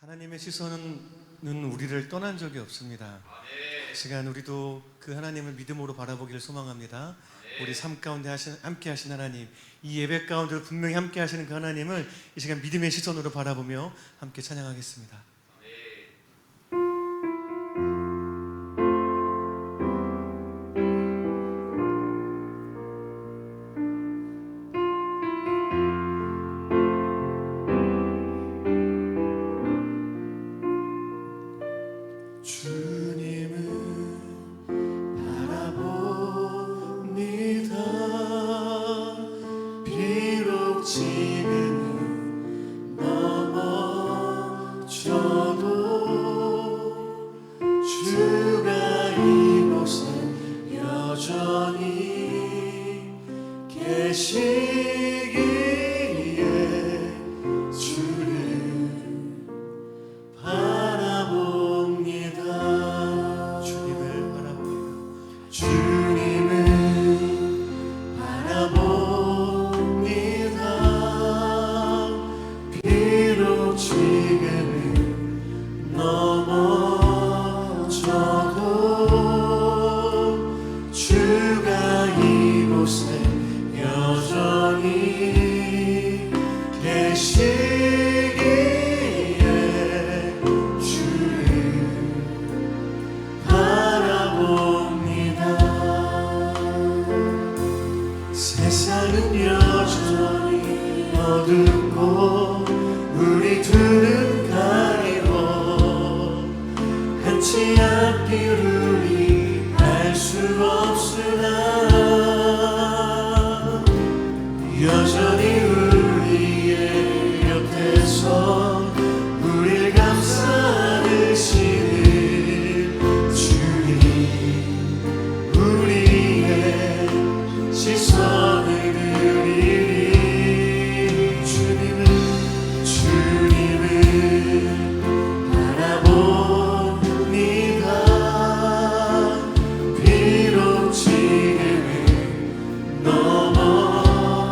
하나님의 시선은 우리를 떠난 적이 없습니다. 이 시간 우리도 그 하나님을 믿음으로 바라보기를 소망합니다. 우리 삶 가운데 함께 하신 하나님, 이 예배 가운데 분명히 함께 하시는 그 하나님을 이 시간 믿음의 시선으로 바라보며 함께 찬양하겠습니다. 세상은 여전히 어둡고 우리 둘은 가리워 한치 앞길 우리 알 수 없으나 여전히 우리의 곁에서 우릴 감싸주시는 주님, 우리의 시선을 드리리. 주님을 바라봅니다. 비록 지금은 넘어져도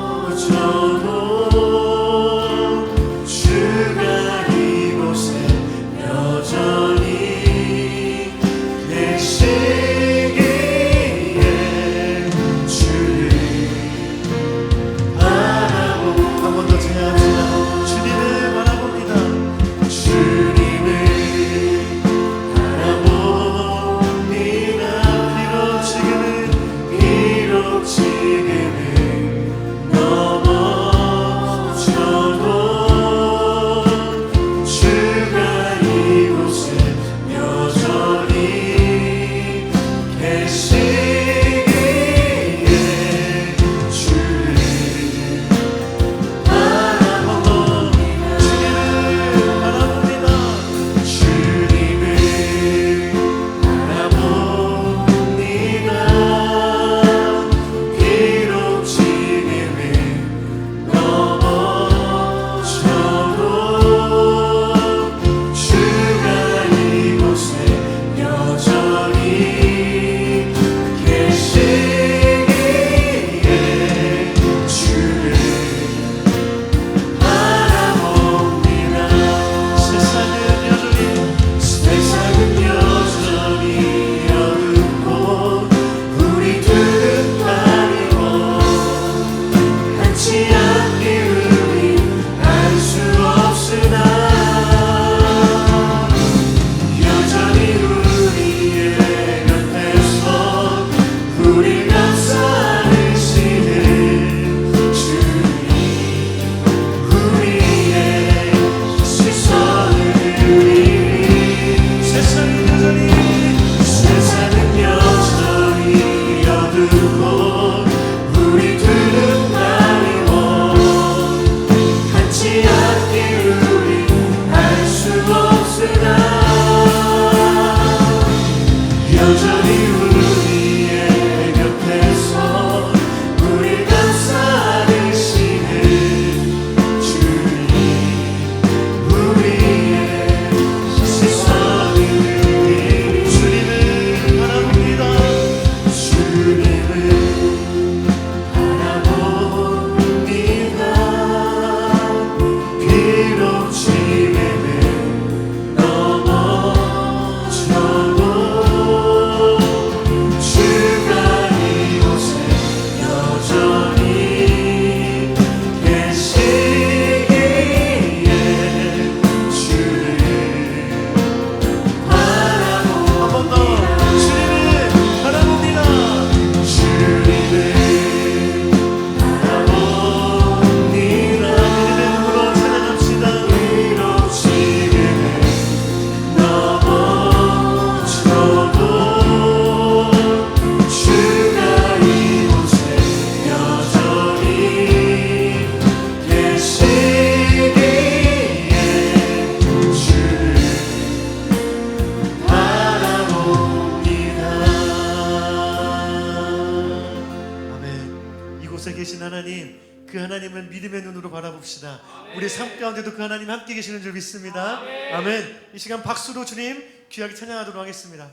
그 하나님을 믿음의 눈으로 바라봅시다. 우리 삶 가운데도 그 하나님 함께 계시는 줄 믿습니다. 아멘. 이 시간 박수로 주님 귀하게 찬양하도록 하겠습니다.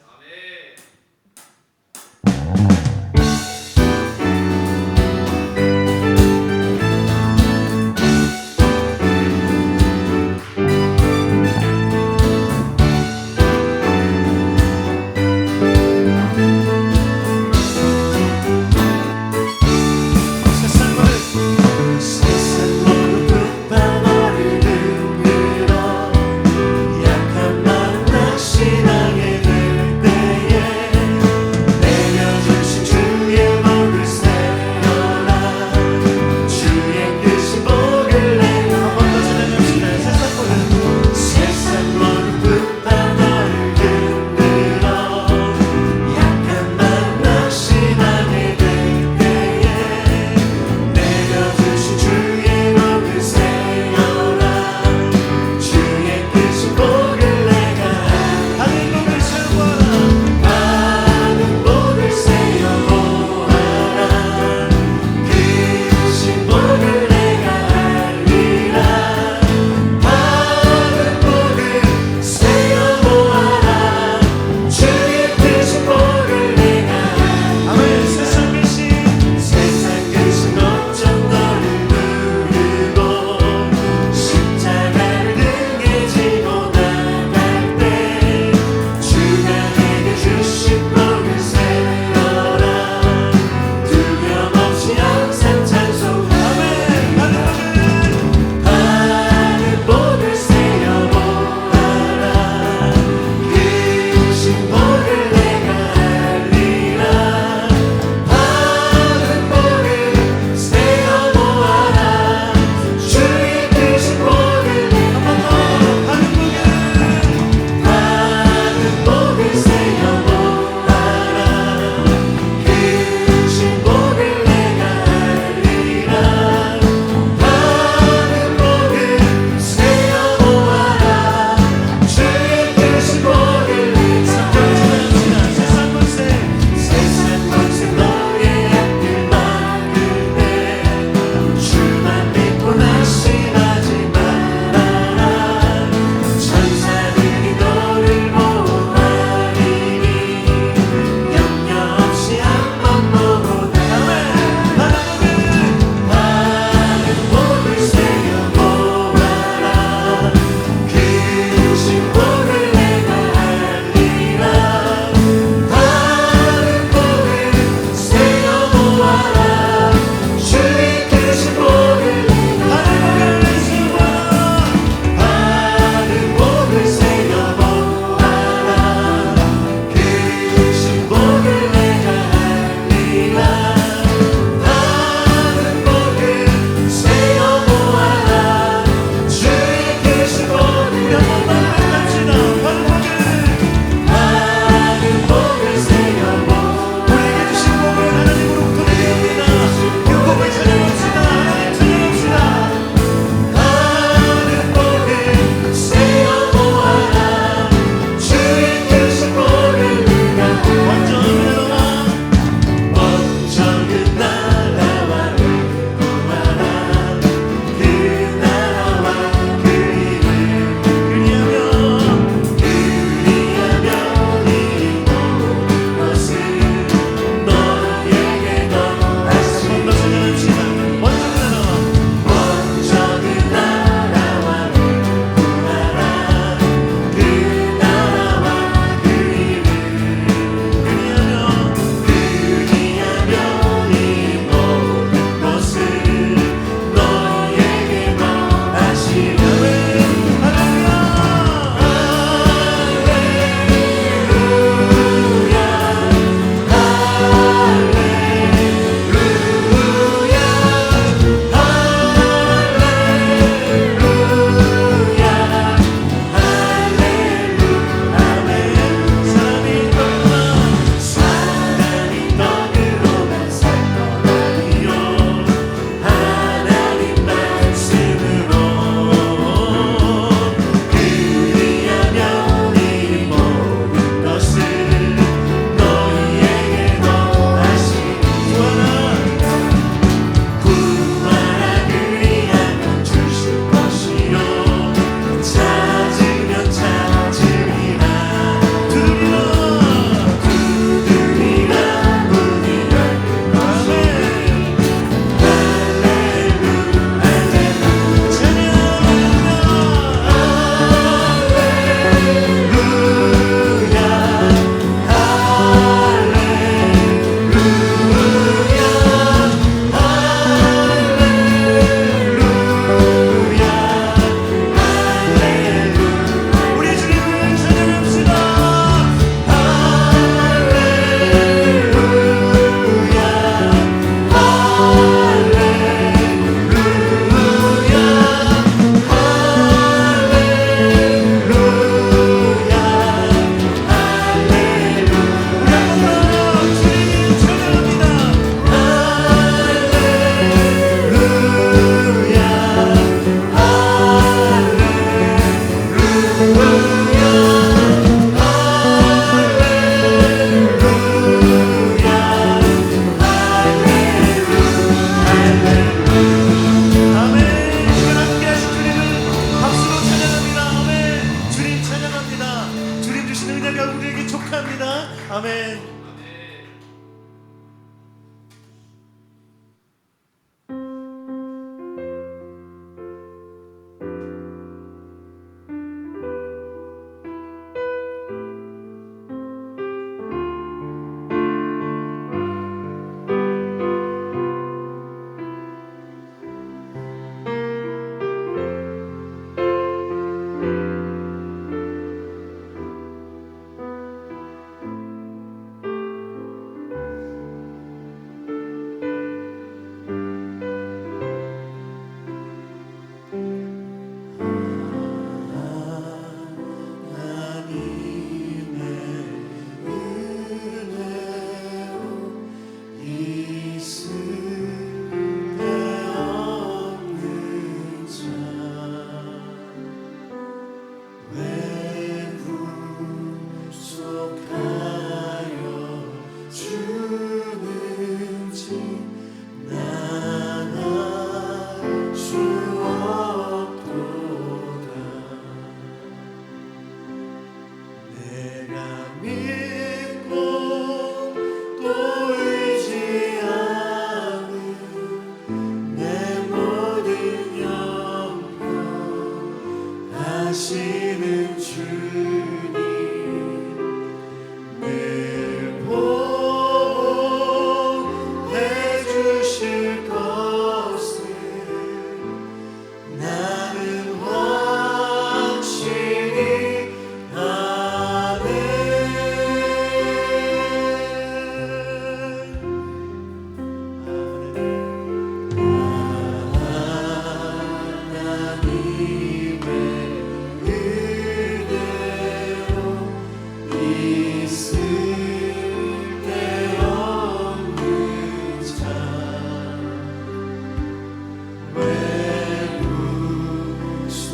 세상 모두 끝방아를 흔들어 약한 마음 낚시당해 될 때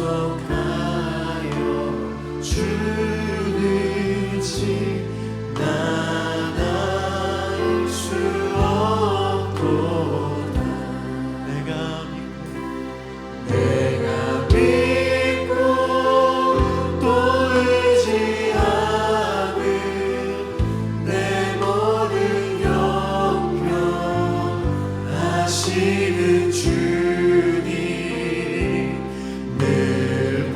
약속하여 주는지 난 알 수 없도다. 내가 믿고 또 의지하는 내 모든 영원하시는 주님 늘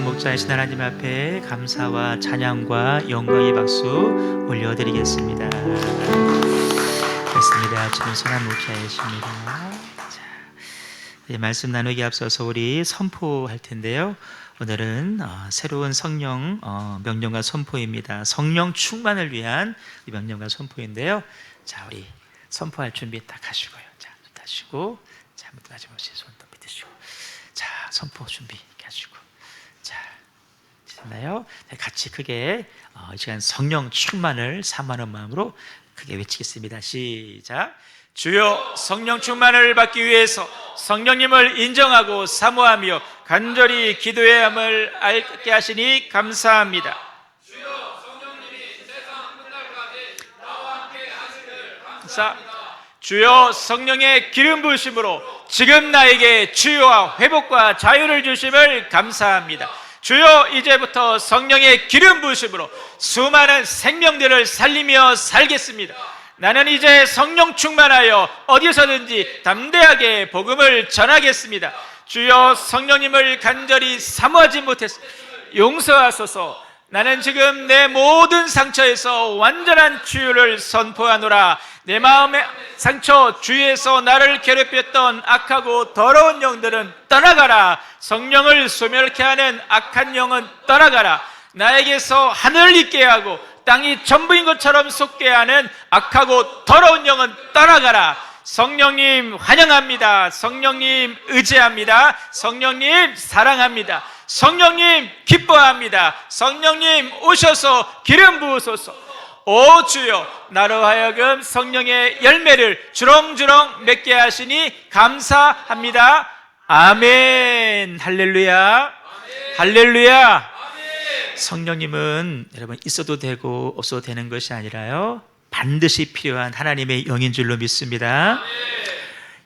목자이신 하나님 앞에 감사와 찬양과 영광의 박수 올려드리겠습니다. 그렇습니다. 주는 선한 목자이십니다. 자, 말씀 나누기 앞서서 우리 선포할 텐데요. 오늘은 새로운 성령 명령과 선포입니다. 성령 충만을 위한 명령과 선포인데요. 자, 우리 선포할 준비 딱 하시고요. 자, 손 다시고, 자, 마지막에 손도 밑으시고, 자, 선포 준비 이렇게 하시고, 자, 됐나요? 같이 크게 이 시간 성령 충만을 사모하는 마음으로 크게 외치겠습니다. 시작. 주여, 성령 충만을 받기 위해서 성령님을 인정하고 사모하며 간절히 기도해야 함을 알게 하시니 감사합니다. 주여, 성령님이 세상 끝날까지 나와 함께 하시길 감사합니다. 주여, 성령의 기름 부으심으로 지금 나에게 치유와 회복과 자유를 주심을 감사합니다. 주여, 이제부터 성령의 기름 부으심으로 수많은 생명들을 살리며 살겠습니다. 나는 이제 성령 충만하여 어디서든지 담대하게 복음을 전하겠습니다. 주여, 성령님을 간절히 사모하지 못해서 용서하소서. 나는 지금 내 모든 상처에서 완전한 치유를 선포하노라. 내 마음의 상처, 주위에서 나를 괴롭혔던 악하고 더러운 영들은 떠나가라. 성령을 소멸케 하는 악한 영은 떠나가라. 나에게서 하늘을 잊게 하고 땅이 전부인 것처럼 속게 하는 악하고 더러운 영은 떠나가라. 성령님 환영합니다. 성령님 의지합니다. 성령님 사랑합니다. 성령님 기뻐합니다. 성령님 오셔서 기름 부으소서. 오 주여, 나로 하여금 성령의 열매를 주렁주렁 맺게 하시니 감사합니다. 아멘. 할렐루야. 할렐루야. 성령님은 여러분 있어도 되고 없어도 되는 것이 아니라요, 반드시 필요한 하나님의 영인 줄로 믿습니다.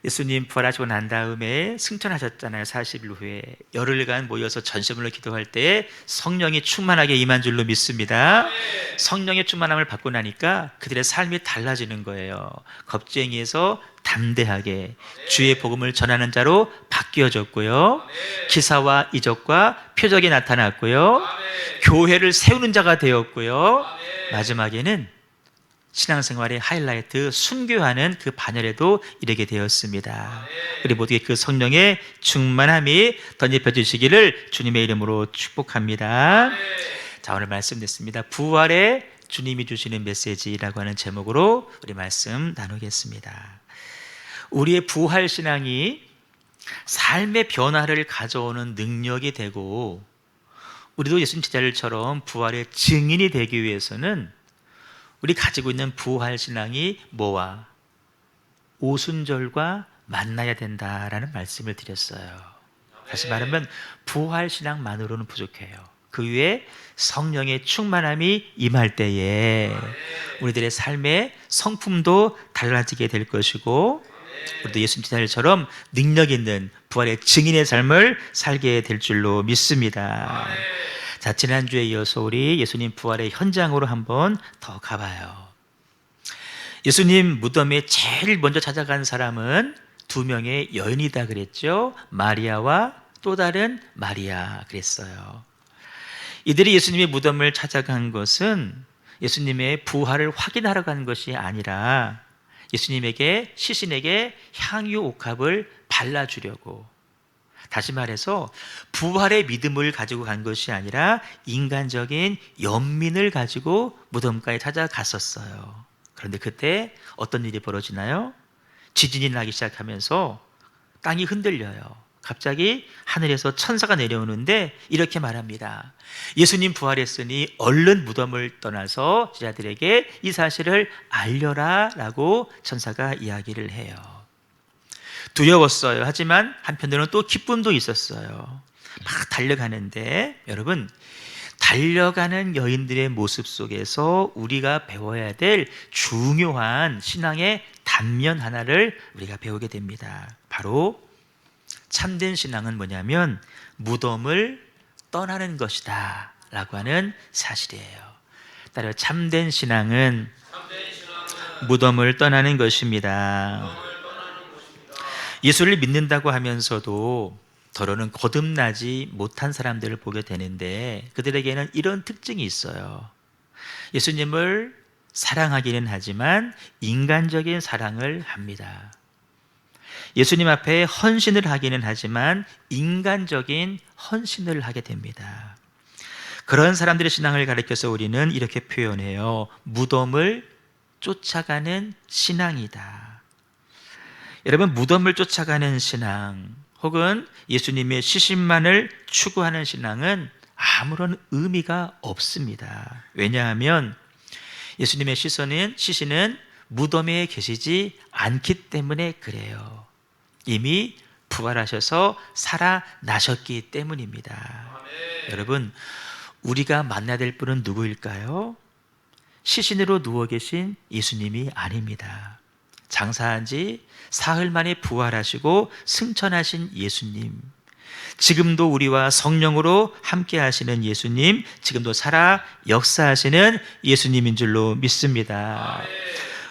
예수님 부활하시고 난 다음에 승천하셨잖아요. 40일 후에 열흘간 모여서 전심으로 기도할 때 성령이 충만하게 임한 줄로 믿습니다. 성령의 충만함을 받고 나니까 그들의 삶이 달라지는 거예요. 겁쟁이에서 담대하게 주의 복음을 전하는 자로 바뀌어졌고요, 기사와 이적과 표적이 나타났고요, 교회를 세우는 자가 되었고요, 마지막에는 신앙생활의 하이라이트 순교하는 그 반열에도 이르게 되었습니다. 우리 모두의 그 성령의 충만함이 덧입혀 주시기를 주님의 이름으로 축복합니다. 자, 오늘 말씀 듣습니다. 부활의 주님이 주시는 메시지라고 하는 제목으로 우리 말씀 나누겠습니다. 우리의 부활 신앙이 삶의 변화를 가져오는 능력이 되고, 우리도 예수님 제자들처럼 부활의 증인이 되기 위해서는 우리 가지고 있는 부활 신앙이 뭐와 오순절과 만나야 된다라는 말씀을 드렸어요. 다시 말하면 부활 신앙만으로는 부족해요. 그 위에 성령의 충만함이 임할 때에 우리들의 삶의 성품도 달라지게 될 것이고, 우리도 예수님 제자들처럼 능력 있는 부활의 증인의 삶을 살게 될 줄로 믿습니다. 자, 지난주에 이어서 우리 예수님 부활의 현장으로 한번 더 가봐요. 예수님 무덤에 제일 먼저 찾아간 사람은 두 명의 여인이다 그랬죠. 마리아와 또 다른 마리아 그랬어요. 이들이 예수님의 무덤을 찾아간 것은 예수님의 부활을 확인하러 간 것이 아니라 예수님에게, 시신에게 향유 옥합을 발라주려고, 다시 말해서 부활의 믿음을 가지고 간 것이 아니라 인간적인 연민을 가지고 무덤가에 찾아갔었어요. 그런데 그때 어떤 일이 벌어지나요? 지진이 나기 시작하면서 땅이 흔들려요. 갑자기 하늘에서 천사가 내려오는데 이렇게 말합니다. 예수님 부활했으니 얼른 무덤을 떠나서 제자들에게 이 사실을 알려라 라고 천사가 이야기를 해요. 두려웠어요. 하지만 한편으로는 또 기쁨도 있었어요. 막 달려가는데, 여러분, 달려가는 여인들의 모습 속에서 우리가 배워야 될 중요한 신앙의 단면 하나를 우리가 배우게 됩니다. 바로 참된 신앙은 뭐냐면 무덤을 떠나는 것이다 라고 하는 사실이에요. 따라서 참된 신앙은 무덤을 떠나는 것입니다. 예수를 믿는다고 하면서도 더러는 거듭나지 못한 사람들을 보게 되는데 그들에게는 이런 특징이 있어요. 예수님을 사랑하기는 하지만 인간적인 사랑을 합니다. 예수님 앞에 헌신을 하기는 하지만 인간적인 헌신을 하게 됩니다. 그런 사람들의 신앙을 가리켜서 우리는 이렇게 표현해요. 무덤을 쫓아가는 신앙이다. 여러분, 무덤을 쫓아가는 신앙 혹은 예수님의 시신만을 추구하는 신앙은 아무런 의미가 없습니다. 왜냐하면 예수님의 시신은 무덤에 계시지 않기 때문에 그래요. 이미 부활하셔서 살아나셨기 때문입니다. 여러분, 우리가 만나야 될 분은 누구일까요? 시신으로 누워 계신 예수님이 아닙니다. 장사한 지 사흘 만에 부활하시고 승천하신 예수님, 지금도 우리와 성령으로 함께 하시는 예수님, 지금도 살아 역사하시는 예수님인 줄로 믿습니다.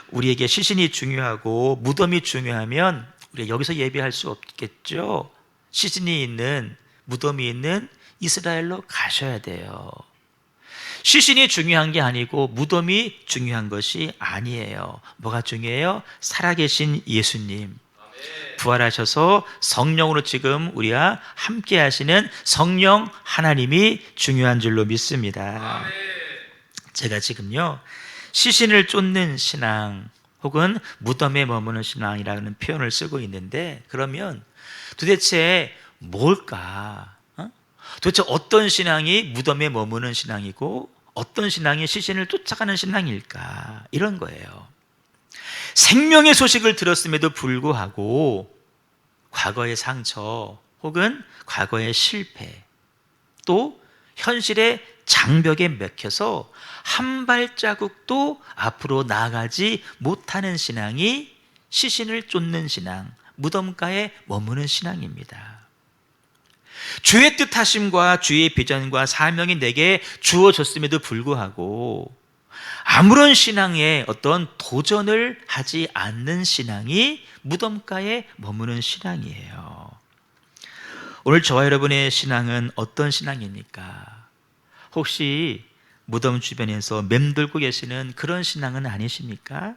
우리에게 시신이 중요하고 무덤이 중요하면 우리가 여기서 예배할 수 없겠죠. 시신이 있는, 무덤이 있는 이스라엘로 가셔야 돼요. 시신이 중요한 게 아니고 무덤이 중요한 것이 아니에요. 뭐가 중요해요? 살아계신 예수님, 부활하셔서 성령으로 지금 우리와 함께 하시는 성령 하나님이 중요한 줄로 믿습니다. 제가 지금요, 시신을 쫓는 신앙 혹은 무덤에 머무는 신앙이라는 표현을 쓰고 있는데, 그러면 도대체 뭘까? 도대체 어떤 신앙이 무덤에 머무는 신앙이고 어떤 신앙이 시신을 쫓아가는 신앙일까? 이런 거예요. 생명의 소식을 들었음에도 불구하고 과거의 상처 혹은 과거의 실패, 또 현실의 장벽에 맥혀서 한 발자국도 앞으로 나아가지 못하는 신앙이 시신을 쫓는 신앙, 무덤가에 머무는 신앙입니다. 주의 뜻하심과 주의 비전과 사명이 내게 주어졌음에도 불구하고 아무런 신앙에 어떤 도전을 하지 않는 신앙이 무덤가에 머무는 신앙이에요. 오늘 저와 여러분의 신앙은 어떤 신앙입니까? 혹시 무덤 주변에서 맴돌고 계시는 그런 신앙은 아니십니까?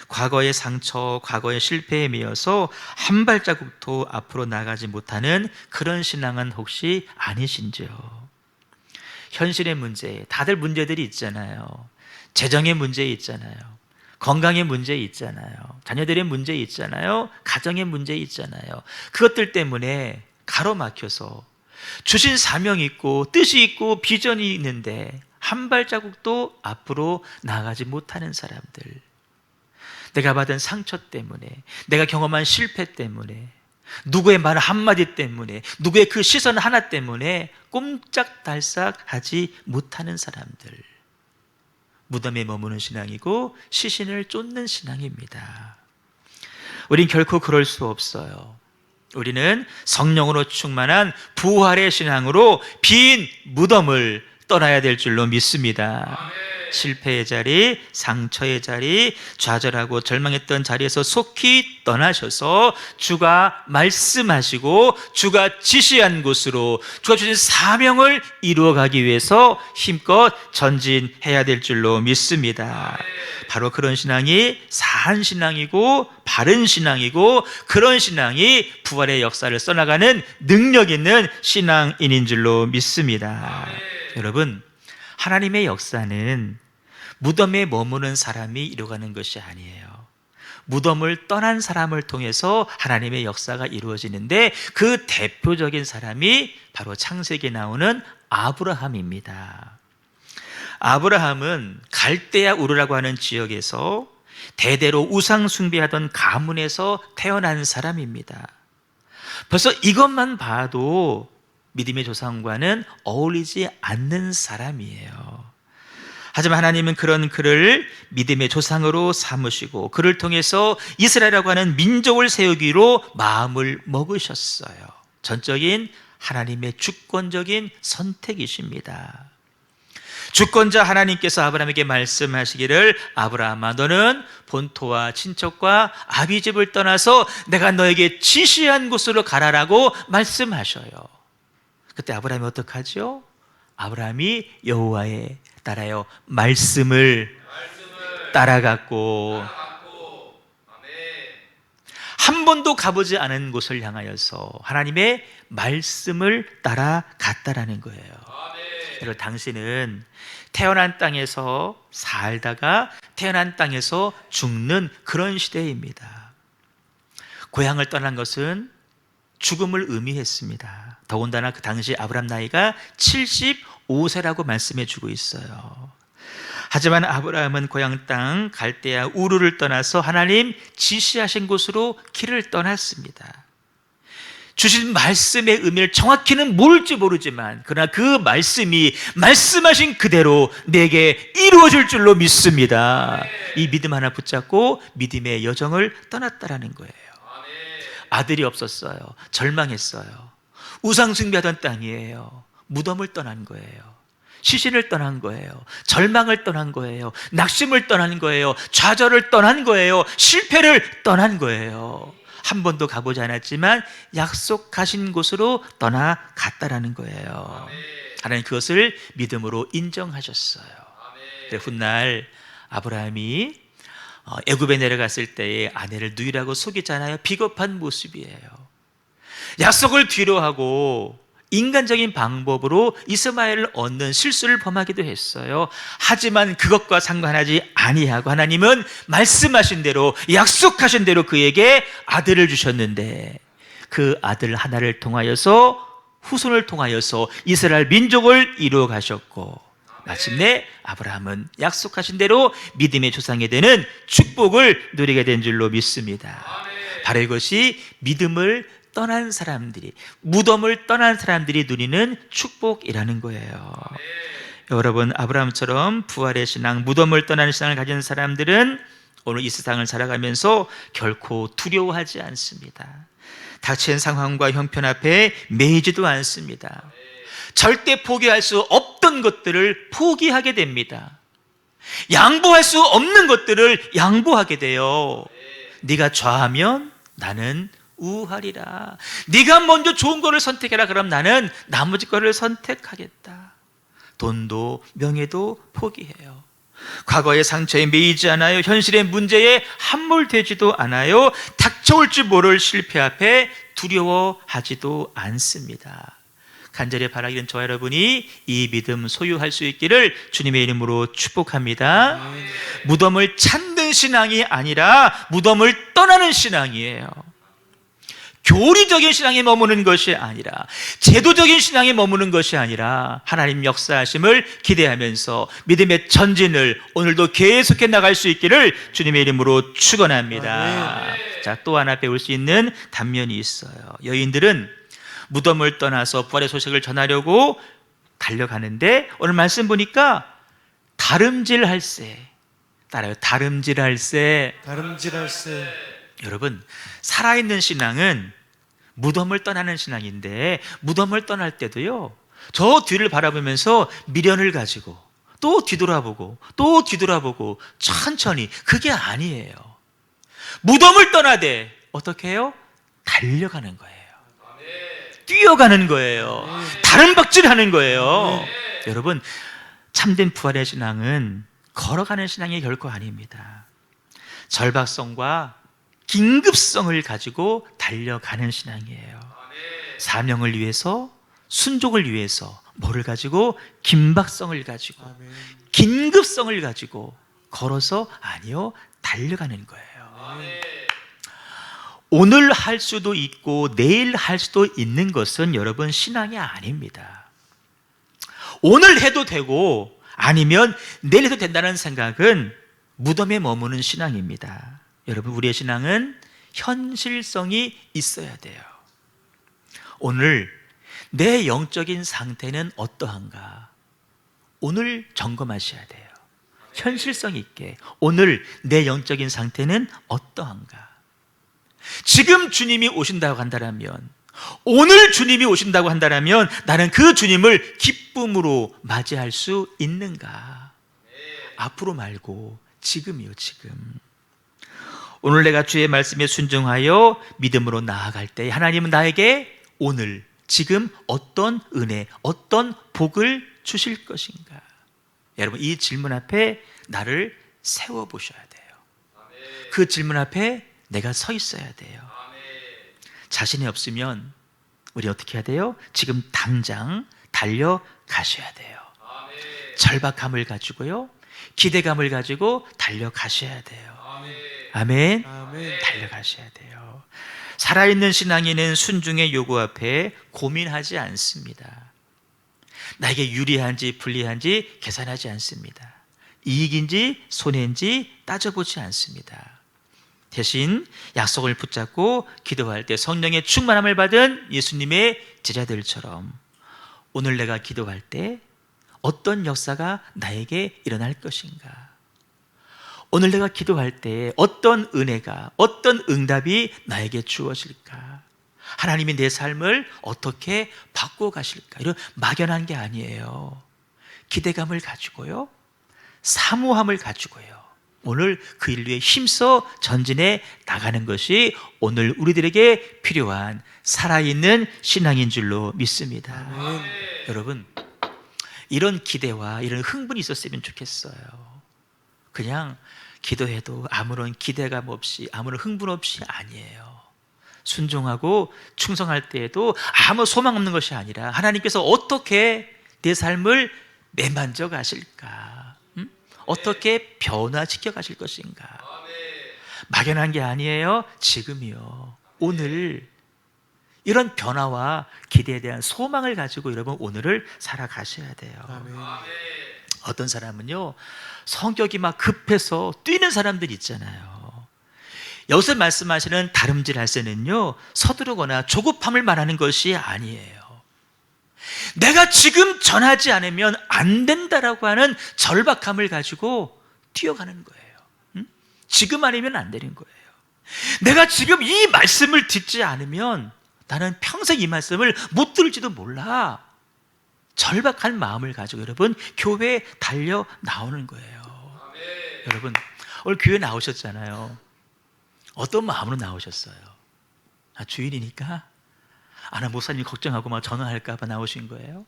과거의 상처, 과거의 실패에 매여서 한 발자국도 앞으로 나가지 못하는 그런 신앙은 혹시 아니신지요? 현실의 문제, 다들 문제들이 있잖아요. 재정의 문제 있잖아요. 건강의 문제 있잖아요. 자녀들의 문제 있잖아요. 가정의 문제 있잖아요. 그것들 때문에 가로막혀서 주신 사명이 있고 뜻이 있고 비전이 있는데 한 발자국도 앞으로 나가지 못하는 사람들, 내가 받은 상처 때문에, 내가 경험한 실패 때문에, 누구의 말 한마디 때문에, 누구의 그 시선 하나 때문에 꼼짝달싹 하지 못하는 사람들, 무덤에 머무는 신앙이고 시신을 쫓는 신앙입니다. 우린 결코 그럴 수 없어요. 우리는 성령으로 충만한 부활의 신앙으로 빈 무덤을 떠나야 될 줄로 믿습니다. 실패의 자리, 상처의 자리, 좌절하고 절망했던 자리에서 속히 떠나셔서 주가 말씀하시고 주가 지시한 곳으로 주가 주신 사명을 이루어가기 위해서 힘껏 전진해야 될 줄로 믿습니다. 바로 그런 신앙이 사한 신앙이고 바른 신앙이고, 그런 신앙이 부활의 역사를 써나가는 능력 있는 신앙인인 줄로 믿습니다. 여러분, 하나님의 역사는 무덤에 머무는 사람이 이루어가는 것이 아니에요. 무덤을 떠난 사람을 통해서 하나님의 역사가 이루어지는데 그 대표적인 사람이 바로 창세기에 나오는 아브라함입니다. 아브라함은 갈대아 우르라고 하는 지역에서 대대로 우상 숭배하던 가문에서 태어난 사람입니다. 벌써 이것만 봐도 믿음의 조상과는 어울리지 않는 사람이에요. 하지만 하나님은 그런 그를 믿음의 조상으로 삼으시고 그를 통해서 이스라엘이라고 하는 민족을 세우기로 마음을 먹으셨어요. 전적인 하나님의 주권적인 선택이십니다. 주권자 하나님께서 아브라함에게 말씀하시기를 아브라함아 너는 본토와 친척과 아비집을 떠나서 내가 너에게 지시한 곳으로 가라라고 말씀하셔요. 그때 아브라함이 어떡하죠? 아브라함이 여호와의 따라요 말씀을 따라갔고 한 번도 가보지 않은 곳을 향하여서 하나님의 말씀을 따라갔다라는 거예요. 그리고 당신은 태어난 땅에서 살다가 태어난 땅에서 죽는 그런 시대입니다. 고향을 떠난 것은 죽음을 의미했습니다. 더군다나 그 당시 아브람 나이가 75세라고 말씀해 주고 있어요. 하지만 아브라함은 고향 땅 갈대아 우르를 떠나서 하나님 지시하신 곳으로 길을 떠났습니다. 주신 말씀의 의미를 정확히는 모를지 모르지만 그러나 그 말씀이 말씀하신 그대로 내게 이루어질 줄로 믿습니다. 이 믿음 하나 붙잡고 믿음의 여정을 떠났다라는 거예요. 아들이 없었어요. 절망했어요. 우상 숭배하던 땅이에요. 무덤을 떠난 거예요. 시신을 떠난 거예요. 절망을 떠난 거예요. 낙심을 떠난 거예요. 좌절을 떠난 거예요. 실패를 떠난 거예요. 한 번도 가보지 않았지만 약속하신 곳으로 떠나갔다라는 거예요. 하나님 그것을 믿음으로 인정하셨어요. 훗날 아브라함이 애굽에 내려갔을 때에 아내를 누이라고 속이잖아요. 비겁한 모습이에요. 약속을 뒤로하고 인간적인 방법으로 이스마엘을 얻는 실수를 범하기도 했어요. 하지만 그것과 상관하지 아니하고 하나님은 말씀하신 대로 약속하신 대로 그에게 아들을 주셨는데 그 아들 하나를 통하여서 후손을 통하여서 이스라엘 민족을 이루어 가셨고 마침내 아브라함은 약속하신 대로 믿음의 조상이 되는 축복을 누리게 된 줄로 믿습니다. 바로 이것이 믿음을 떠난 사람들이, 무덤을 떠난 사람들이 누리는 축복이라는 거예요. 여러분, 아브라함처럼 부활의 신앙, 무덤을 떠나는 신앙을 가진 사람들은 오늘 이 세상을 살아가면서 결코 두려워하지 않습니다. 닥친 상황과 형편 앞에 매이지도 않습니다. 절대 포기할 수 없던 것들을 포기하게 됩니다. 양보할 수 없는 것들을 양보하게 돼요. 네가 좌하면 나는 우하리라. 네가 먼저 좋은 거를 선택해라. 그럼 나는 나머지 거를 선택하겠다. 돈도 명예도 포기해요. 과거의 상처에 매이지 않아요. 현실의 문제에 함몰되지도 않아요. 닥쳐올지 모를 실패 앞에 두려워하지도 않습니다. 간절히 바라기는 저와 여러분이 이 믿음 소유할 수 있기를 주님의 이름으로 축복합니다. 무덤을 찾는 신앙이 아니라 무덤을 떠나는 신앙이에요. 교리적인 신앙에 머무는 것이 아니라, 제도적인 신앙에 머무는 것이 아니라 하나님 역사하심을 기대하면서 믿음의 전진을 오늘도 계속해 나갈 수 있기를 주님의 이름으로 축원합니다. 자, 또 하나 배울 수 있는 단면이 있어요. 여인들은 무덤을 떠나서 부활의 소식을 전하려고 달려가는데 오늘 말씀 보니까 다름질할새, 따라요. 다름질할새. 여러분, 살아있는 신앙은 무덤을 떠나는 신앙인데 무덤을 떠날 때도요, 저 뒤를 바라보면서 미련을 가지고 또 뒤돌아보고 또 뒤돌아보고 천천히, 그게 아니에요. 무덤을 떠나되 어떻게 해요? 달려가는 거예요. 뛰어가는 거예요. 다른 박질하는 거예요. 여러분, 참된 부활의 신앙은 걸어가는 신앙이 결코 아닙니다. 절박성과 긴급성을 가지고 달려가는 신앙이에요. 사명을 위해서, 순종을 위해서 뭐를 가지고? 긴박성을 가지고, 긴급성을 가지고 걸어서, 아니요, 달려가는 거예요. 오늘 할 수도 있고 내일 할 수도 있는 것은 여러분 신앙이 아닙니다. 오늘 해도 되고 아니면 내일 해도 된다는 생각은 무덤에 머무는 신앙입니다. 여러분, 우리의 신앙은 현실성이 있어야 돼요. 오늘 내 영적인 상태는 어떠한가? 오늘 점검하셔야 돼요. 현실성 있게 오늘 내 영적인 상태는 어떠한가? 지금 주님이 오신다고 한다면 오늘 주님이 오신다고 한다면 나는 그 주님을 기쁨으로 맞이할 수 있는가? 앞으로 말고 지금이요, 지금. 오늘 내가 주의 말씀에 순종하여 믿음으로 나아갈 때 하나님은 나에게 오늘, 지금 어떤 은혜, 어떤 복을 주실 것인가? 여러분, 이 질문 앞에 나를 세워보셔야 돼요. 그 질문 앞에 내가 서 있어야 돼요. 자신이 없으면 우리 어떻게 해야 돼요? 지금 당장 달려가셔야 돼요. 절박함을 가지고요, 기대감을 가지고 달려가셔야 돼요. 아멘. 아멘. 달려가셔야 돼요. 살아있는 신앙인은 순종의 요구 앞에 고민하지 않습니다. 나에게 유리한지 불리한지 계산하지 않습니다. 이익인지 손해인지 따져보지 않습니다. 대신 약속을 붙잡고 기도할 때 성령의 충만함을 받은 예수님의 제자들처럼 오늘 내가 기도할 때 어떤 역사가 나에게 일어날 것인가? 오늘 내가 기도할 때 어떤 은혜가, 어떤 응답이 나에게 주어질까? 하나님이 내 삶을 어떻게 바꿔 가실까? 이런 막연한 게 아니에요. 기대감을 가지고요, 사모함을 가지고요, 오늘 그 일 위에 힘써 전진해 나가는 것이 오늘 우리들에게 필요한 살아있는 신앙인 줄로 믿습니다. 아멘. 여러분, 이런 기대와 이런 흥분이 있었으면 좋겠어요. 그냥 기도해도 아무런 기대감 없이, 아무런 흥분 없이 아니에요. 순종하고 충성할 때에도 아무 소망 없는 것이 아니라 하나님께서 어떻게 내 삶을 매만져 가실까? 어떻게 변화시켜 가실 것인가? 막연한 게 아니에요. 지금이요, 오늘 이런 변화와 기대에 대한 소망을 가지고 여러분 오늘을 살아가셔야 돼요. 아멘. 어떤 사람은요, 성격이 막 급해서 뛰는 사람들 있잖아요. 여기서 말씀하시는 다름질할 새는요, 서두르거나 조급함을 말하는 것이 아니에요. 내가 지금 전하지 않으면 안 된다라고 하는 절박함을 가지고 뛰어가는 거예요. 지금 아니면 안 되는 거예요. 내가 지금 이 말씀을 듣지 않으면 나는 평생 이 말씀을 못 들을지도 몰라. 절박한 마음을 가지고 여러분 교회에 달려 나오는 거예요. 여러분, 오늘 교회 나오셨잖아요. 어떤 마음으로 나오셨어요? 주일이니까? 나 목사님 걱정하고 막 전화할까 봐 나오신 거예요?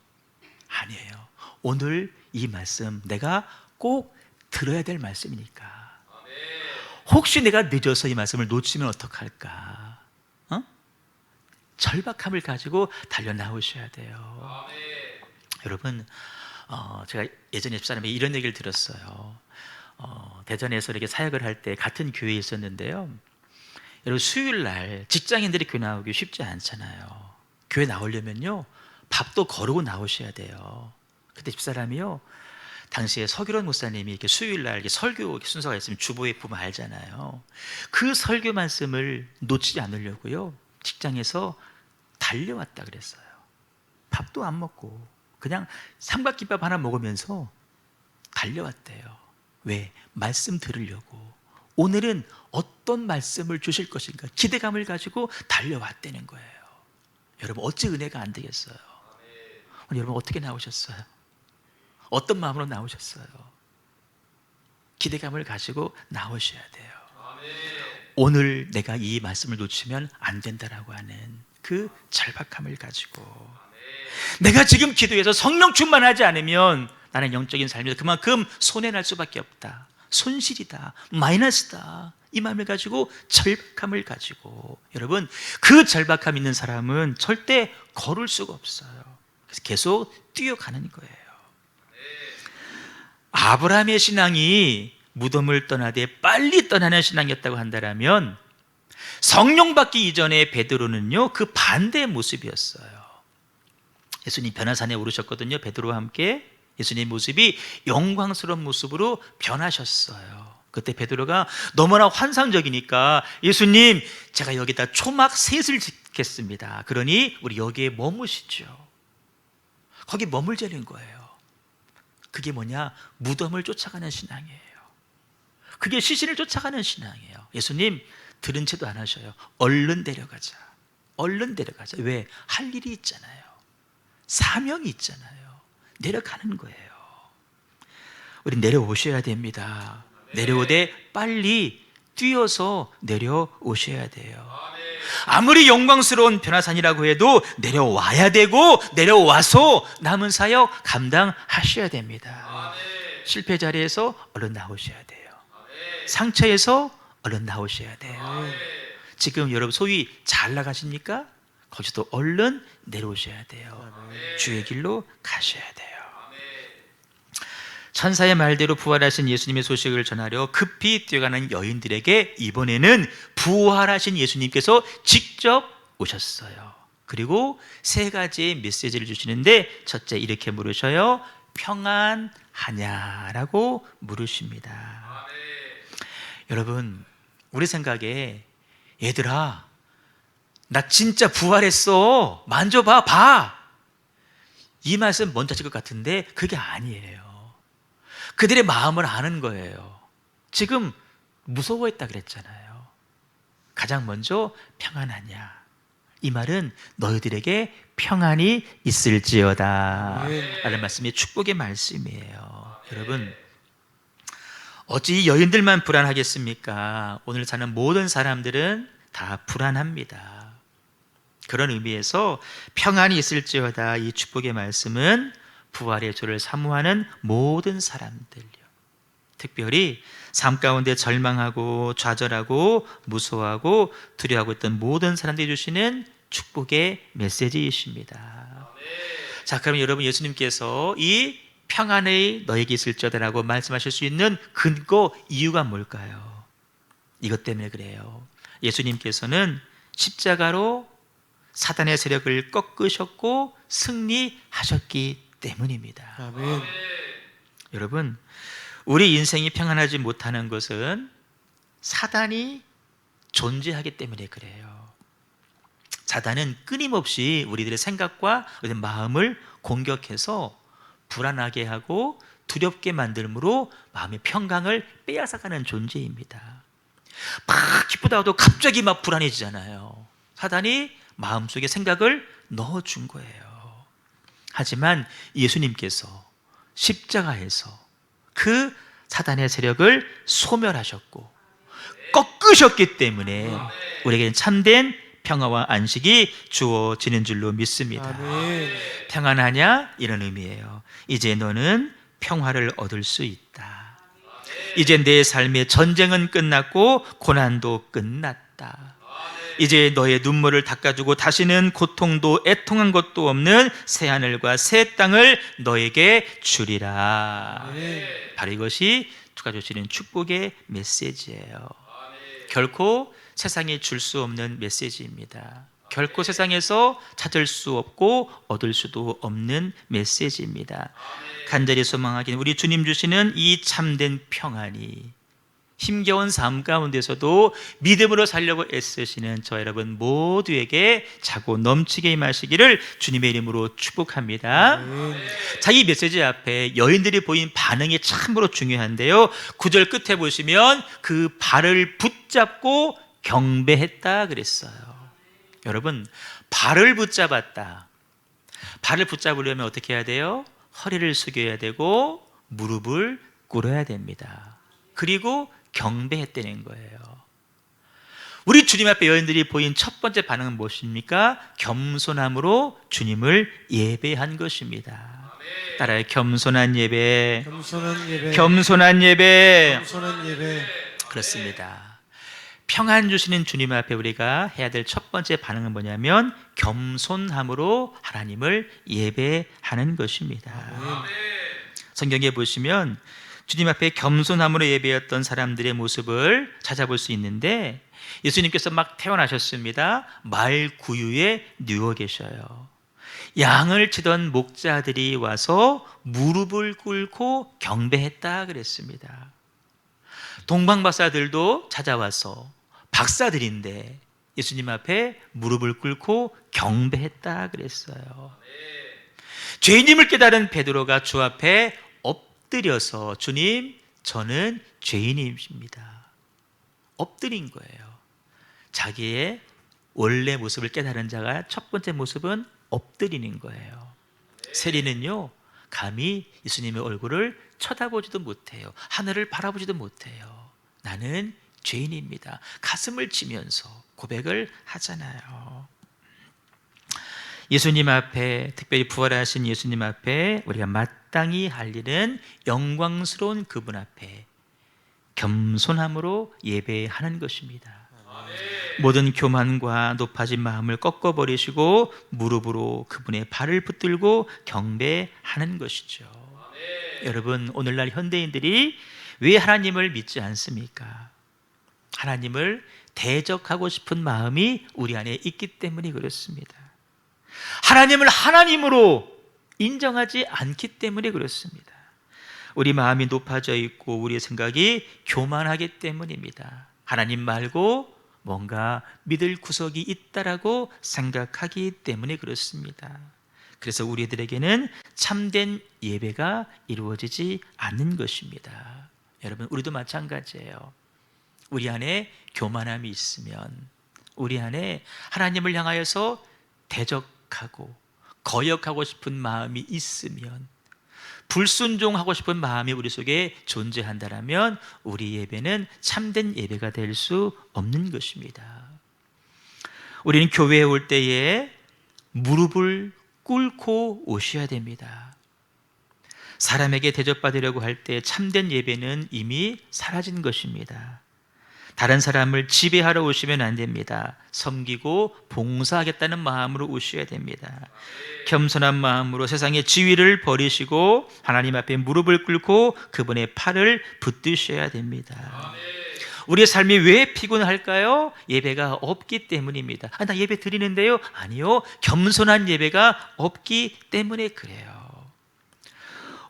아니에요. 오늘 이 말씀 내가 꼭 들어야 될 말씀이니까. 혹시 내가 늦어서 이 말씀을 놓치면 어떡할까? 절박함을 가지고 달려 나오셔야 돼요. 여러분, 제가 예전에 집사람에게 이런 얘기를 들었어요. 대전에서 이렇게 사역을 할 때 같은 교회에 있었는데요. 여러분, 수요일 날 직장인들이 교회 나오기 쉽지 않잖아요. 교회 나오려면요, 밥도 거르고 나오셔야 돼요. 그때 집사람이요, 당시에 서기론 목사님이 이렇게 수요일 날 이렇게 설교 순서가 있으면 주보에 보면 알잖아요. 그 설교 말씀을 놓치지 않으려고요, 직장에서 달려왔다 그랬어요. 밥도 안 먹고 그냥 삼각김밥 하나 먹으면서 달려왔대요. 왜? 말씀 들으려고. 오늘은 어떤 말씀을 주실 것인가 기대감을 가지고 달려왔다는 거예요. 여러분, 어찌 은혜가 안 되겠어요? 오늘 여러분 어떻게 나오셨어요? 어떤 마음으로 나오셨어요? 기대감을 가지고 나오셔야 돼요. 오늘 내가 이 말씀을 놓치면 안 된다라고 하는 그 절박함을 가지고, 내가 지금 기도해서 성령 충만하지 않으면 나는 영적인 삶에서 그만큼 손해날 수밖에 없다, 손실이다, 마이너스다, 이 마음을 가지고 절박함을 가지고, 여러분 그 절박함 있는 사람은 절대 걸을 수가 없어요. 그래서 계속 뛰어가는 거예요. 아브라함의 신앙이 무덤을 떠나되 빨리 떠나는 신앙이었다고 한다면 성령 받기 이전에 베드로는요, 그 반대의 모습이었어요. 예수님 변화산에 오르셨거든요, 베드로와 함께. 예수님의 모습이 영광스러운 모습으로 변하셨어요. 그때 베드로가 너무나 환상적이니까, 예수님 제가 여기다 초막 셋을 짓겠습니다. 그러니 우리 여기에 머무시죠. 거기 머물자는 거예요. 그게 뭐냐? 무덤을 쫓아가는 신앙이에요. 그게 시신을 쫓아가는 신앙이에요. 예수님 들은 채도 안 하셔요. 얼른 데려가자. 얼른 내려가자. 왜? 할 일이 있잖아요. 사명이 있잖아요. 내려가는 거예요. 우리 내려오셔야 됩니다. 내려오되 빨리 뛰어서 내려오셔야 돼요. 아무리 영광스러운 변화산이라고 해도 내려와야 되고 내려와서 남은 사역 감당하셔야 됩니다. 실패 자리에서 얼른 나오셔야 돼요. 상처에서 얼른 나오셔야 돼요. 지금 여러분 소위 잘 나가십니까? 거기서도 얼른 내려오셔야 돼요. 주의 길로 가셔야 돼요. 천사의 말대로 부활하신 예수님의 소식을 전하려 급히 뛰어가는 여인들에게 이번에는 부활하신 예수님께서 직접 오셨어요. 그리고 세 가지의 메시지를 주시는데, 첫째 이렇게 물으셔요. 평안하냐라고 물으십니다. 여러분, 우리 생각에 얘들아 나 진짜 부활했어, 만져봐, 봐, 이 말씀 먼저 하실 것 같은데 그게 아니에요. 그들의 마음을 아는 거예요. 지금 무서워했다 그랬잖아요. 가장 먼저 평안하냐, 이 말은 너희들에게 평안이 있을지어다 라는 말씀이 축복의 말씀이에요. 여러분, 어찌 여인들만 불안하겠습니까? 오늘 사는 모든 사람들은 다 불안합니다. 그런 의미에서 평안이 있을지어다, 이 축복의 말씀은 부활의 주를 사모하는 모든 사람들요, 특별히 삶 가운데 절망하고 좌절하고 무서워하고 두려워하고 있던 모든 사람들이 주시는 축복의 메시지이십니다. 자, 그럼 여러분, 예수님께서 이 평안이 너에게 있을지어다라고 말씀하실 수 있는 근거, 이유가 뭘까요? 이것 때문에 그래요. 예수님께서는 십자가로 사단의 세력을 꺾으셨고 승리하셨기 때문입니다. 아멘. 여러분, 우리 인생이 평안하지 못하는 것은 사단이 존재하기 때문에 그래요. 사단은 끊임없이 우리들의 생각과 우리의 마음을 공격해서 불안하게 하고 두렵게 만들므로 마음의 평강을 빼앗아가는 존재입니다. 막 기쁘다가도 갑자기 막 불안해지잖아요. 사단이 마음속에 생각을 넣어준 거예요. 하지만 예수님께서 십자가에서 그 사단의 세력을 소멸하셨고 꺾으셨기 때문에 우리에게는 참된 평화와 안식이 주어지는 줄로 믿습니다. 아멘. 평안하냐? 이런 의미예요. 이제 너는 평화를 얻을 수 있다. 이제 내 삶의 전쟁은 끝났고 고난도 끝났다. 이제 너의 눈물을 닦아주고 다시는 고통도 애통한 것도 없는 새 하늘과 새 땅을 너에게 주리라. 바로 이것이 주가 주시는 축복의 메시지예요. 결코 세상에 줄 수 없는 메시지입니다. 결코 세상에서 찾을 수 없고 얻을 수도 없는 메시지입니다. 간절히 소망하기는 우리 주님 주시는 이 참된 평안이 힘겨운 삶 가운데서도 믿음으로 살려고 애쓰시는 저 여러분 모두에게 차고 넘치게 임하시기를 주님의 이름으로 축복합니다. 자, 이 메시지 앞에 여인들이 보인 반응이 참으로 중요한데요, 9절 끝에 보시면 그 발을 붙잡고 경배했다 그랬어요. 여러분, 발을 붙잡았다. 발을 붙잡으려면 어떻게 해야 돼요? 허리를 숙여야 되고 무릎을 꿇어야 됩니다. 그리고 경배했다는 거예요. 우리 주님 앞에 여인들이 보인 첫 번째 반응은 무엇입니까? 겸손함으로 주님을 예배한 것입니다. 따라요. 겸손한 예배. 겸손한 예배. 겸손한 예배. 겸손한 예배. 그렇습니다. 평안 주시는 주님 앞에 우리가 해야 될 첫 번째 반응은 뭐냐면 겸손함으로 하나님을 예배하는 것입니다. 성경에 보시면 주님 앞에 겸손함으로 예배했던 사람들의 모습을 찾아볼 수 있는데, 예수님께서 막 태어나셨습니다. 말 구유에 누워 계셔요. 양을 치던 목자들이 와서 무릎을 꿇고 경배했다 그랬습니다. 동방박사들도 찾아와서 박사들인데 예수님 앞에 무릎을 꿇고 경배했다 그랬어요. 죄인임을 깨달은 베드로가 주 앞에 엎드려서 주님, 저는 죄인입니다. 엎드린 거예요. 자기의 원래 모습을 깨달은 자가 첫 번째 모습은 엎드리는 거예요. 세리는요, 감히 예수님의 얼굴을 쳐다보지도 못해요. 하늘을 바라보지도 못해요. 나는 죄인입니다. 가슴을 치면서 고백을 하잖아요. 예수님 앞에, 특별히 부활하신 예수님 앞에 우리가 마땅히 할 일은 영광스러운 그분 앞에 겸손함으로 예배하는 것입니다. 모든 교만과 높아진 마음을 꺾어버리시고 무릎으로 그분의 발을 붙들고 경배하는 것이죠. 여러분, 오늘날 현대인들이 왜 하나님을 믿지 않습니까? 하나님을 대적하고 싶은 마음이 우리 안에 있기 때문에 그렇습니다. 하나님을 하나님으로 인정하지 않기 때문에 그렇습니다. 우리 마음이 높아져 있고 우리의 생각이 교만하기 때문입니다. 하나님 말고 뭔가 믿을 구석이 있다라고 생각하기 때문에 그렇습니다. 그래서 우리들에게는 참된 예배가 이루어지지 않는 것입니다. 여러분, 우리도 마찬가지예요. 우리 안에 교만함이 있으면, 우리 안에 하나님을 향하여서 대적하고 거역하고 싶은 마음이 있으면, 불순종하고 싶은 마음이 우리 속에 존재한다면 우리 예배는 참된 예배가 될 수 없는 것입니다. 우리는 교회에 올 때에 무릎을 꿇고 오셔야 됩니다. 사람에게 대접받으려고 할 때 참된 예배는 이미 사라진 것입니다. 다른 사람을 지배하러 오시면 안 됩니다. 섬기고 봉사하겠다는 마음으로 오셔야 됩니다. 겸손한 마음으로 세상의 지위를 버리시고 하나님 앞에 무릎을 꿇고 그분의 팔을 붙드셔야 됩니다. 우리의 삶이 왜 피곤할까요? 예배가 없기 때문입니다. 나 예배 드리는데요? 아니요, 겸손한 예배가 없기 때문에 그래요.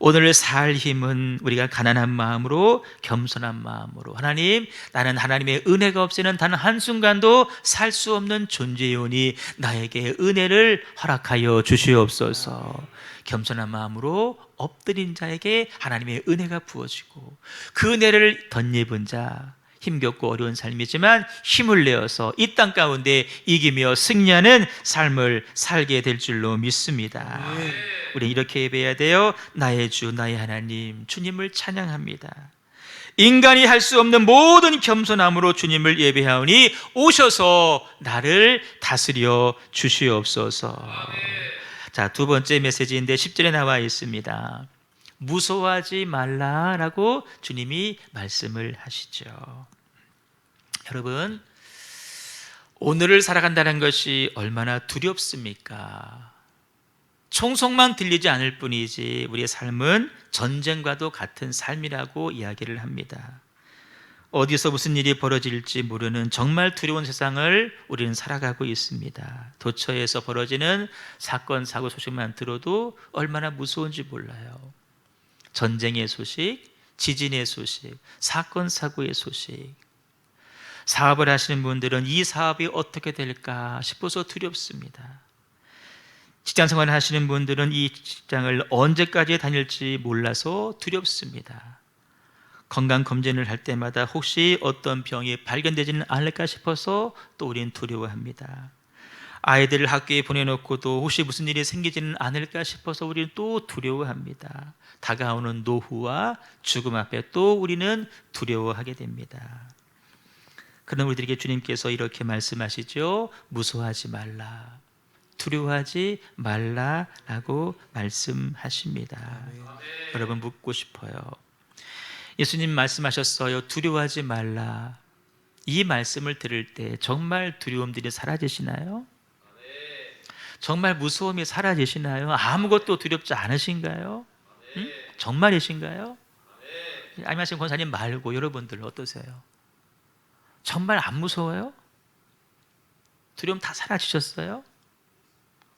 오늘 살 힘은 우리가 가난한 마음으로, 겸손한 마음으로, 하나님, 나는 하나님의 은혜가 없이는 단 한순간도 살 수 없는 존재이오니 나에게 은혜를 허락하여 주시옵소서. 겸손한 마음으로 엎드린 자에게 하나님의 은혜가 부어지고, 그 은혜를 덧입은 자, 힘겹고 어려운 삶이지만 힘을 내어서 이 땅 가운데 이기며 승리하는 삶을 살게 될 줄로 믿습니다. 우리 이렇게 예배해야 돼요. 나의 주, 나의 하나님, 주님을 찬양합니다. 인간이 할 수 없는 모든 겸손함으로 주님을 예배하오니 오셔서 나를 다스려 주시옵소서. 자, 두 번째 메시지인데 10절에 나와 있습니다. 무서워하지 말라라고 주님이 말씀을 하시죠. 여러분, 오늘을 살아간다는 것이 얼마나 두렵습니까? 총성만 들리지 않을 뿐이지 우리의 삶은 전쟁과도 같은 삶이라고 이야기를 합니다. 어디서 무슨 일이 벌어질지 모르는 정말 두려운 세상을 우리는 살아가고 있습니다. 도처에서 벌어지는 사건, 사고 소식만 들어도 얼마나 무서운지 몰라요. 전쟁의 소식, 지진의 소식, 사건, 사고의 소식. 사업을 하시는 분들은 이 사업이 어떻게 될까 싶어서 두렵습니다. 직장 생활을 하시는 분들은 이 직장을 언제까지 다닐지 몰라서 두렵습니다. 건강검진을 할 때마다 혹시 어떤 병이 발견되지는 않을까 싶어서 또 우리는 두려워합니다. 아이들을 학교에 보내놓고도 혹시 무슨 일이 생기지는 않을까 싶어서 우리는 또 두려워합니다. 다가오는 노후와 죽음 앞에 또 우리는 두려워하게 됩니다. 그러나 우리들에게 주님께서 이렇게 말씀하시죠. 무서워하지 말라, 두려워하지 말라라고 말씀하십니다. 여러분, 묻고 싶어요. 예수님 말씀하셨어요. 두려워하지 말라. 이 말씀을 들을 때 정말 두려움들이 사라지시나요? 정말 무서움이 사라지시나요? 아무것도 두렵지 않으신가요? 응? 정말이신가요? 안녕하신 권사님 말고 여러분들 어떠세요? 정말 안 무서워요? 두려움 다 사라지셨어요?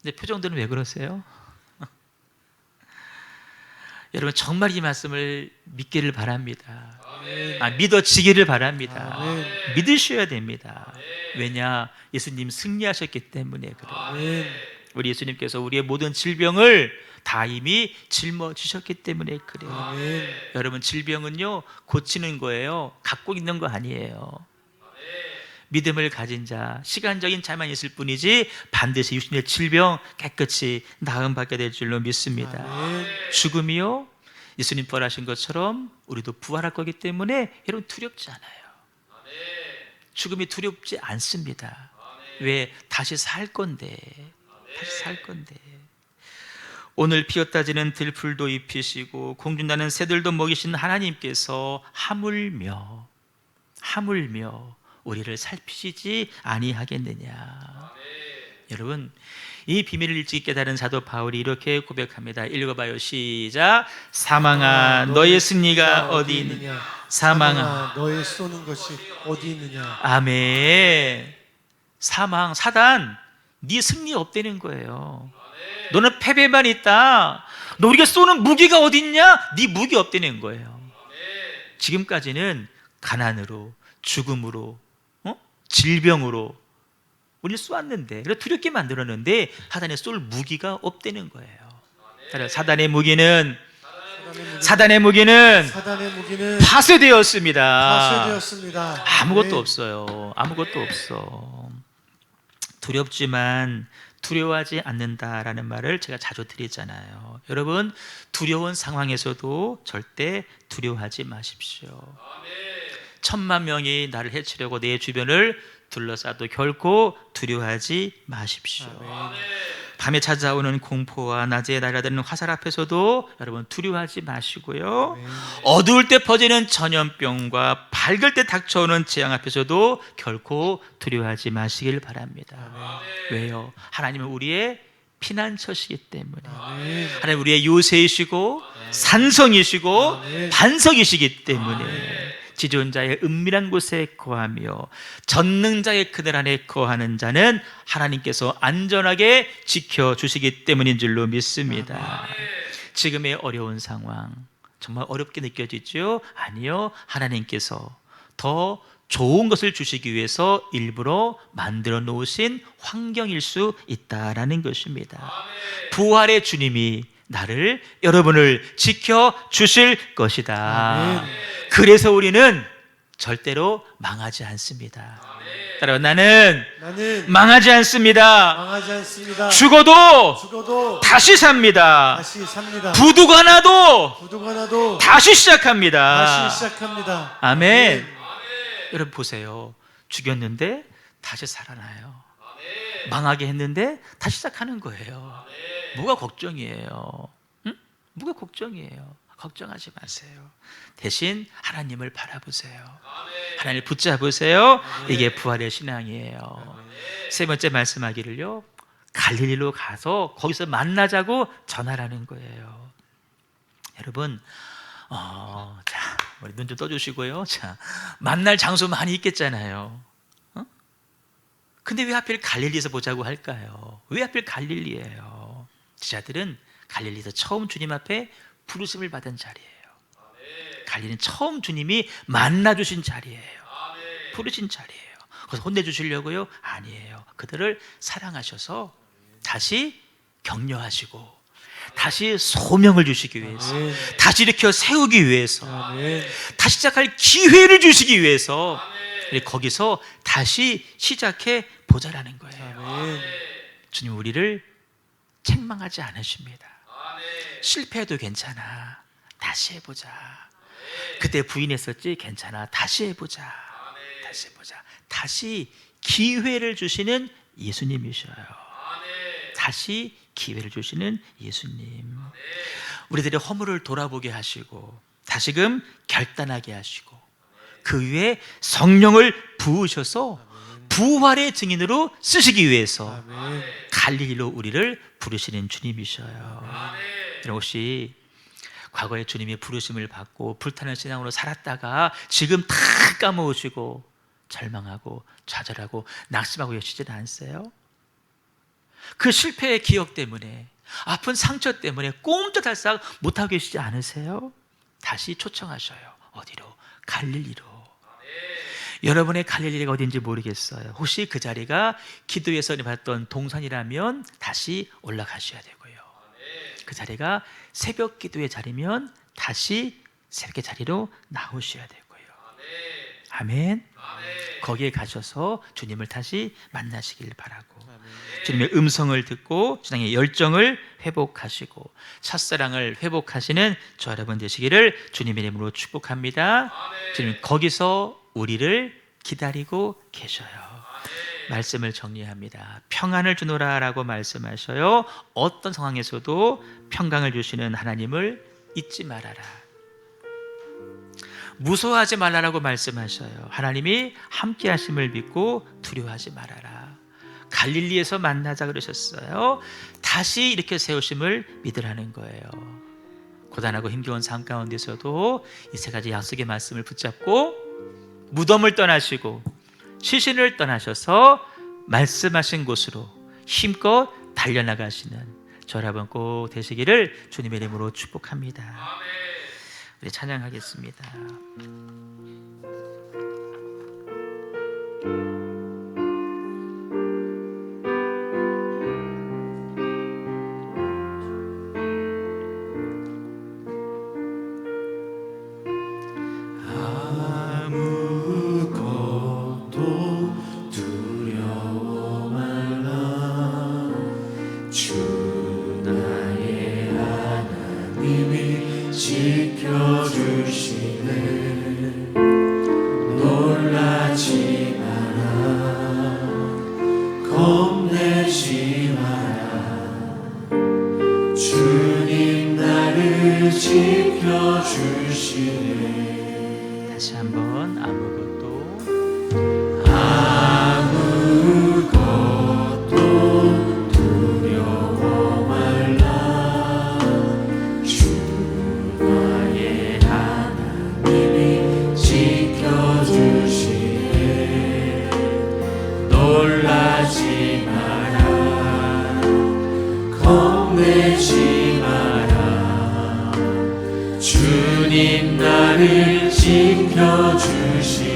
근데 표정들은 왜 그러세요? 여러분, 정말 이 말씀을 믿기를 바랍니다. 믿어지기를 바랍니다. 믿으셔야 됩니다. 왜냐? 예수님 승리하셨기 때문에 그래요. 우리 예수님께서 우리의 모든 질병을 다 이미 짊어지셨기 때문에 그래요. 여러분, 질병은요, 고치는 거예요. 갖고 있는 거 아니에요. 믿음을 가진 자, 시간적인 차이만 있을 뿐이지 반드시 육신의 질병 깨끗이 나음받게 될 줄로 믿습니다. 아멘. 죽음이요, 예수님 부활하신 것처럼 우리도 부활할 거기 때문에 여러분 두렵지 않아요. 죽음이 두렵지 않습니다. 왜? 다시 살 건데. 다시 살 건데. 오늘 피었다 지는 들풀도 입히시고 공중나는 새들도 먹이신 하나님께서 하물며 우리를 살피시지 아니하겠느냐. 여러분, 이 비밀을 일찍 깨달은 사도 바울이 이렇게 고백합니다. 읽어봐요. 시작. 사망아 너의 승리가 어디 있느냐. 사망아 너의 쏘는 것이 어디 있느냐. 아멘. 사망, 사단, 네 승리 없다는 거예요. 너는 패배만 있다. 너 우리가 쏘는 무기가 어디 있냐? 네 무기 없다는 거예요. 지금까지는 가난으로, 죽음으로, 질병으로 우리를 쏘았는데, 그래서 두렵게 만들었는데 사단에 쏠 무기가 없다는 거예요. 사단의 무기는 파쇄되었습니다. 아무것도 없어요. 아무것도 없어. 두렵지만 두려워하지 않는다라는 말을 제가 자주 드리잖아요. 여러분, 두려운 상황에서도 절대 두려워하지 마십시오. 1000만 명이 나를 해치려고 내 주변을 둘러싸도 결코 두려워하지 마십시오. 밤에 찾아오는 공포와 낮에 날아드는 화살 앞에서도 여러분 두려워하지 마시고요. 어두울 때 퍼지는 전염병과 밝을 때 닥쳐오는 재앙 앞에서도 결코 두려워하지 마시길 바랍니다. 왜요? 하나님은 우리의 피난처시기 때문에. 하나님 우리의 요새이시고 산성이시고 반석이시기 때문에 지존 자의 은밀한 곳에 거하며 전능자의 그늘 안에 거하는 자는 하나님께서 안전하게 지켜주시기 때문인 줄로 믿습니다. 지금의 어려운 상황 정말 어렵게 느껴지죠? 아니요, 하나님께서 더 좋은 것을 주시기 위해서 일부러 만들어 놓으신 환경일 수 있다라는 것입니다. 부활의 주님이 나를, 여러분을 지켜주실 것이다. 그래서 우리는 절대로 망하지 않습니다. 따라서 나는 망하지 않습니다. 죽어도 다시 삽니다. 부두가 나도 다시 시작합니다. 아멘. 여러분 보세요. 죽였는데 다시 살아나요. 망하게 했는데 다시 시작하는 거예요. 뭐가 걱정이에요? 응? 뭐가 걱정이에요? 걱정하지 마세요. 대신 하나님을 바라보세요. 하나님을 붙잡으세요. 이게 부활의 신앙이에요. 세 번째 말씀하기를요, 갈릴리로 가서 거기서 만나자고 전하라는 거예요. 여러분, 자, 우리 눈 좀 떠주시고요. 자, 만날 장소 많이 있겠잖아요. 근데 왜 하필 갈릴리에서 보자고 할까요? 왜 하필 갈릴리예요? 제자들은 갈릴리에서 처음 주님 앞에 부르심을 받은 자리예요. 갈릴리는 처음 주님이 만나주신 자리예요. 부르신 자리예요. 그래서 혼내주시려고요? 아니에요. 그들을 사랑하셔서 다시 격려하시고 다시 소명을 주시기 위해서, 다시 일으켜 세우기 위해서, 다시 시작할 기회를 주시기 위해서 거기서 다시 시작해 보자라는 거예요. 주님 우리를 책망하지 않으십니다. 실패해도 괜찮아, 다시 해보자. 그때 부인했었지? 괜찮아, 다시 해보자. 다시 해보자. 다시 기회를 주시는 예수님이셔요. 다시 기회를 주시는 예수님. 우리들의 허물을 돌아보게 하시고 다시금 결단하게 하시고 그 위에 성령을 부으셔서 부활의 증인으로 쓰시기 위해서 갈릴리로 우리를 부르시는 주님이셔요. 여러분 혹시 과거에 주님의 부르심을 받고 불타는 신앙으로 살았다가 지금 다 까먹으시고 절망하고 좌절하고 낙심하고 계시지 않으세요? 그 실패의 기억 때문에, 아픈 상처 때문에 꼼짝달싹 못하고 계시지 않으세요? 다시 초청하셔요. 어디로? 갈릴리로. 여러분의 갈릴리가 어딘지 모르겠어요. 혹시 그 자리가 기도에서 받던 동산이라면 다시 올라가셔야 되고요. 그 자리가 새벽 기도의 자리면 다시 새벽의 자리로 나오셔야 되고요. 아멘. 거기에 가셔서 주님을 다시 만나시길 바라고, 주님의 음성을 듣고 주님의 열정을 회복하시고 첫사랑을 회복하시는 저 여러분 되시기를 주님의 이름으로 축복합니다. 주님 거기서 우리를 기다리고 계셔요. 말씀을 정리합니다. 평안을 주노라 라고 말씀하셔요. 어떤 상황에서도 평강을 주시는 하나님을 잊지 말아라. 무서워하지 말라라고 말씀하셔요. 하나님이 함께 하심을 믿고 두려워하지 말아라. 갈릴리에서 만나자 그러셨어요. 다시 이렇게 세우심을 믿으라는 거예요. 고단하고 힘겨운 삶 가운데서도 이 세 가지 약속의 말씀을 붙잡고 무덤을 떠나시고 시신을 떠나셔서 말씀하신 곳으로 힘껏 달려나가시는 저 여러분 꼭 되시기를 주님의 이름으로 축복합니다. 우리 찬양하겠습니다. 다시 한번 아무것도 두려워 말라. 주 나의 하나님이 지켜주시네. 놀라지 마라. 겁내지 마라. 주님 나를 지켜주시네.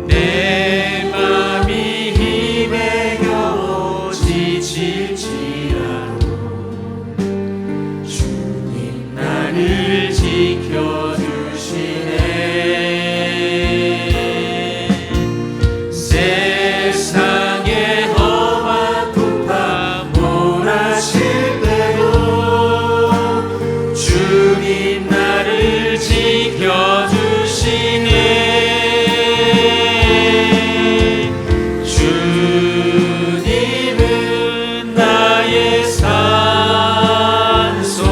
내 맘이 힘에 겨워 지칠지라도 주님 나를 지켜주시네. 세상에 험한 풍파 몰아칠 때도 주님 나를 지켜주시네. 주님은 나의 산소,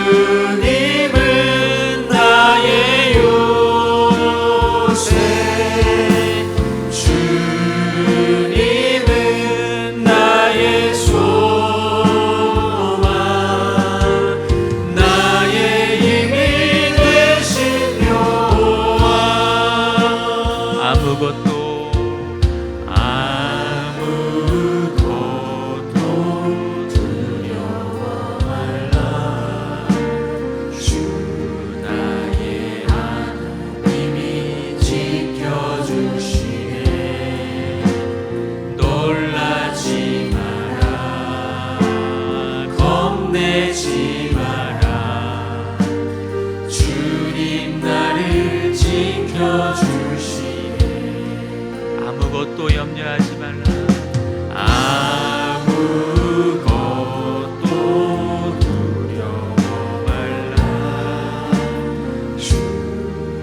주님은 나의 요새, 주님은 나의 소망, 나의 힘이 되신 여호와. 아무것도 두려워 말라. 주 나의 하나님이 지켜주시네. 놀라지 마라. 겁내지 마라. 주님 나를 지켜주시네. 아무것도 염려하지 말라. 아무것도 두려워 말라. 주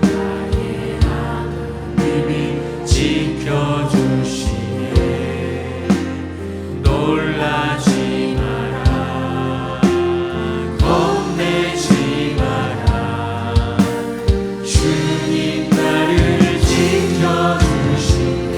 나의 하나님이 지켜주시네. 놀라지 마라. 겁내지 마라. 주님 나를 지켜주시네.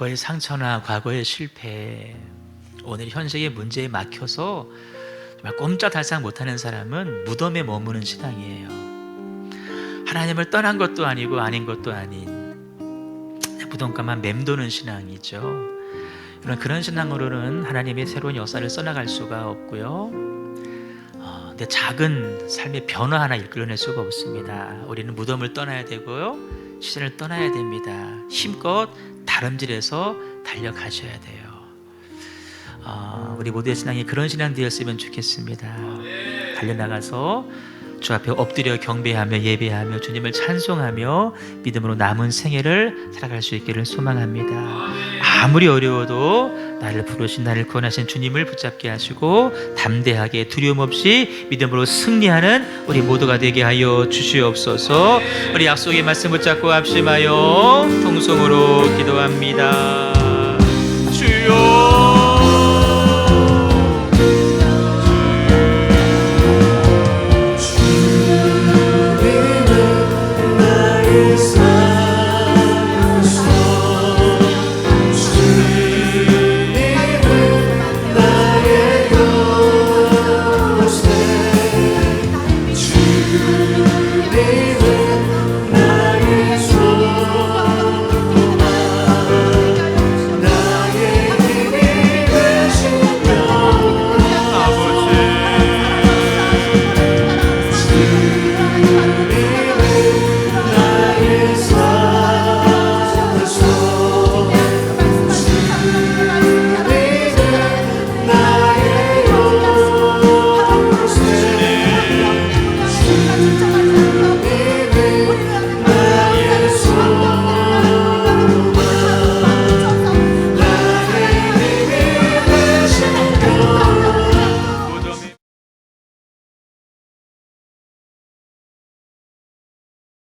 과거의 상처나 과거의 실패, 오늘 현실의 문제에 막혀서 정말 꼼짝달싹 못하는 사람은 무덤에 머무는 신앙이에요. 하나님을 떠난 것도 아니고 아닌 것도 아닌 무덤가만 맴도는 신앙이죠. 그런 신앙으로는 하나님의 새로운 역사를 써나갈 수가 없고요. 근데 작은 삶의 변화 하나 이끌어낼 수가 없습니다. 우리는 무덤을 떠나야 되고요, 시선을 떠나야 됩니다. 힘껏 다름질해서 달려가셔야 돼요. 우리 모두의 신앙이 그런 신앙 되었으면 좋겠습니다. 달려나가서 주 앞에 엎드려 경배하며 예배하며 주님을 찬송하며 믿음으로 남은 생애를 살아갈 수 있기를 소망합니다. 아무리 어려워도 나를 부르신 나를 구원하신 주님을 붙잡게 하시고 담대하게 두려움 없이 믿음으로 승리하는 우리 모두가 되게 하여 주시옵소서. 우리 약속의 말씀 붙잡고 합심하여 통성으로 기도합니다.